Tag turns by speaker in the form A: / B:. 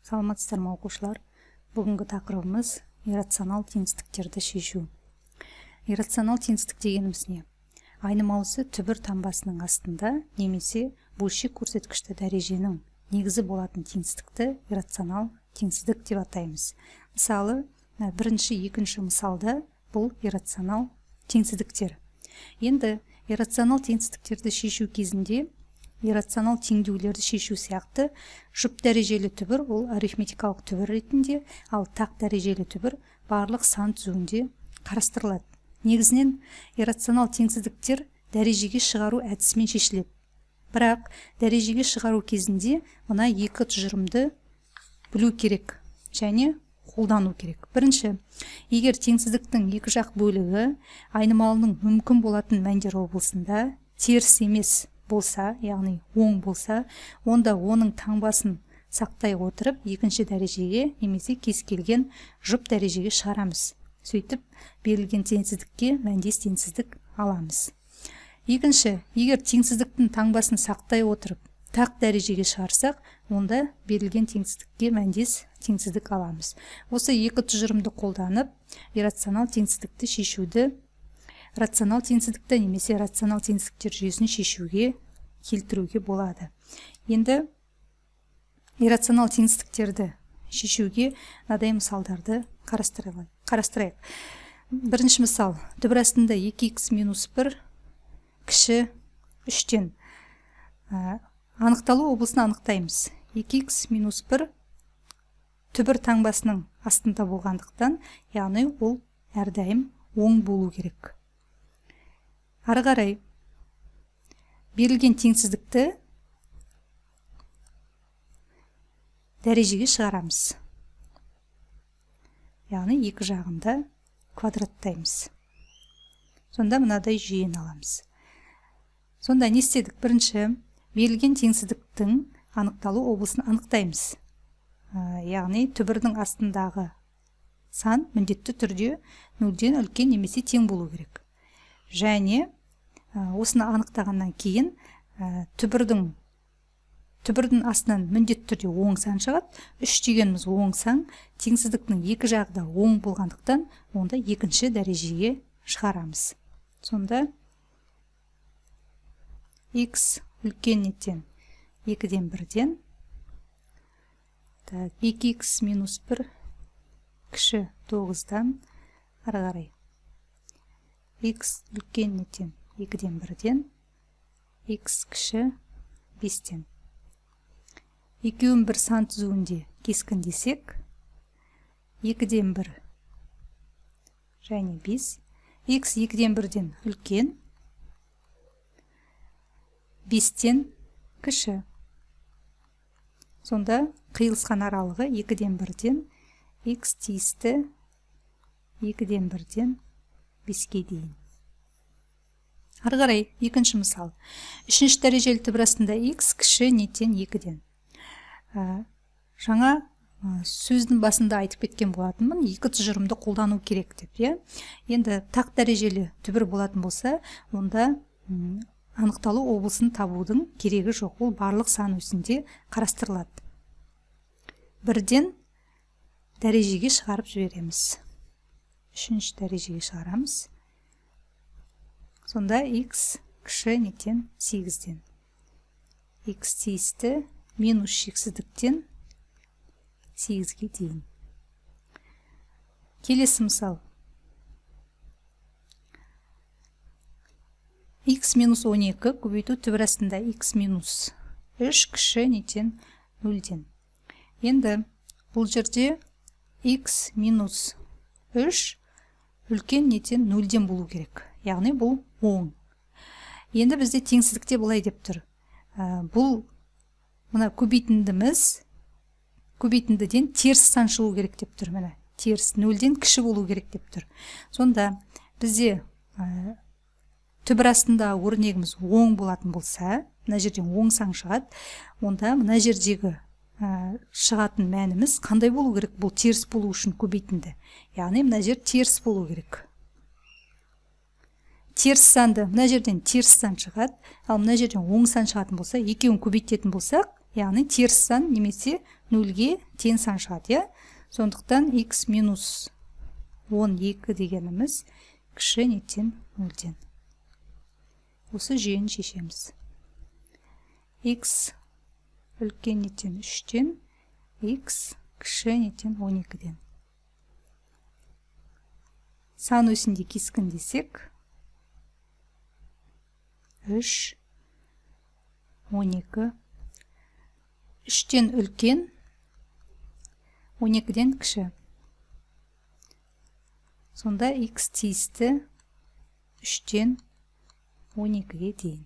A: Саламатсыздар ма оқушылар? Бүгінгі тақырыбымыз иррационал теңсіздіктерді шешу. Иррационал теңсіздік дегеніміз не? Айнымалысы түбір таңбасының астында немесе бөлшек көрсеткішті дәреженің негізі болатын теңсіздікті иррационал теңсіздік деп атаймыз. Мысалы, бірінші, екінші мысалда бұл иррационал теңсіздіктер. Енді иррационал теңсіздіктерді шешу кезінде иррационал теңдеулерді шешу сияқты жұп дәрежелі түбір ол арифметикалық түбір ретінде, ал тақ дәрежелі түбір барлық сан түзуінде қарастырылады. Негізінен иррационал теңсіздіктер дәрежеге шығару әдісімен шешіледі. Бірақ дәрежеге шығару кезінде мына екі тұжырымды білу керек және қолдану керек. Бірінші, егер теңсіздіктің екі жақ бөлігі айнымалының мүмкін болатын мәндер облысында теріс емес болса, яғни оң болса, онда оның таңбасын сақтай отырып, екінші дәрежеге немесе кез келген жұп дәрежеге шығарамыз. Сөйтіп, берілген теңсіздікке мәндес теңсіздік аламыз. Екінші, егер теңсіздіктің таңбасын сақтай отырып, тақ дәрежеге шығарсақ, онда берілген теңсіздікке мәндес теңсіздік аламыз. Осы екі тұжырымды қолданып, иррационал теңсіздікті шешуді рационал теңсіздікті немесе рационал теңсіздіктер жүйесін шешуге келтіруге болады. Енді иррационал теңсіздіктерді шешуге мынадай мысалдарды қарастырайық. Бірінші мысал, түбір астында 2х минус 1 кіші 3-тен. Анықталу облысын анықтаймыз. 2х минус 1 түбір таңбасының астында болғандықтан, яғни ол әрдайым оң болу керек. Ары қарай берілген теңсіздікті дәрежеге шығарамыз. Яғни екі жағында квадраттаймыз. Сонда мынадай жүйені аламыз. Сонда не істедік? Бірінші, берілген теңсіздіктің анықталу облысын анықтаймыз. Яғни түбірдің астындағы сан міндетті түрде 0-ден үлкен немесе тең болу керек. Және осыны анықтағаннан кейін түбірдің астынан міндетті түрде оң сан шығады. 3 дегеніміз оң сан, теңсіздіктің екі жағы да оң болғандықтан, онда екінші дәрежеге шығарамыз. Сонда x үлкен неттен 2-ден 1-ден 2х минус 1 кіші 9-дан ары қарай x үлкен неттен 2-ден 1-ден x кіші 5-тен. Екеуін бір сан түзуінде кескіндесек, 2-ден 1 және 5, x 2-ден 1-ден үлкен, 5-тен кіші. Сонда қиылысқан аралығы 2-ден 1-ден x тиісті 2-ден 1-ден 5-ке дейін. Ары қарай екінші мысал. Үшінші дәрежелі түбір астында x кіші неттен 2-ден. Жаңа сөздің басында айтып кеткен болатынмын, екі тұжырымды қолдану керек деп. Енді тақ дәрежелі түбір болатын болса, онда анықталу облысын табудың керегі жоқ. Ол барлық сан өсінде қарастырылады. 1-ден дәрежеге шығарып жібереміз. Үшінші дәрежеге шығарамыз. Сонда x кіші неттен 8-ден. x тиісті минус шексіздіктен 8-ге дейін. Келесі мысал. x минус 12 көбейту түбір астында x минус 3 кіші неттен 0-ден. Енді бұл жерде x минус 3 үлкен неттен 0-ден болу керек. Яғни бұл оң. Енді бізде теңсіздікте былай деп тұр. Бұл мына көбейтіндіден теріс сан шығу керек деп тұр. Міне теріс 0-ден кіші болу керек деп тұр. Сонда бізде түбір астында өрнегіміз оң болатын болса, мына жерден оң сан шығады, онда мына жердегі шығатын мәніміз қандай болу керек? Бұл теріс болу үшін көбейтінді. Яғни мына жер теріс болу керек. Теріс санды мына жерден теріс сан шығады, ал мына жерден оң сан шығатын болса, екеуін көбейтетін болсақ, яғни теріс сан немесе нөлге тең сан шығады, иә? Сондықтан x минус 12 дегеніміз кіші неттен 0-ден. Осы жүйені шешеміз. X үлкен неттен 3-ден, x кіші неттен 12-ден. Сан өсінде кескін десек, 3, 12, 3-тен үлкен, 12-ден кіші. Сонда x тиісті 3-тен 12-ге дейін.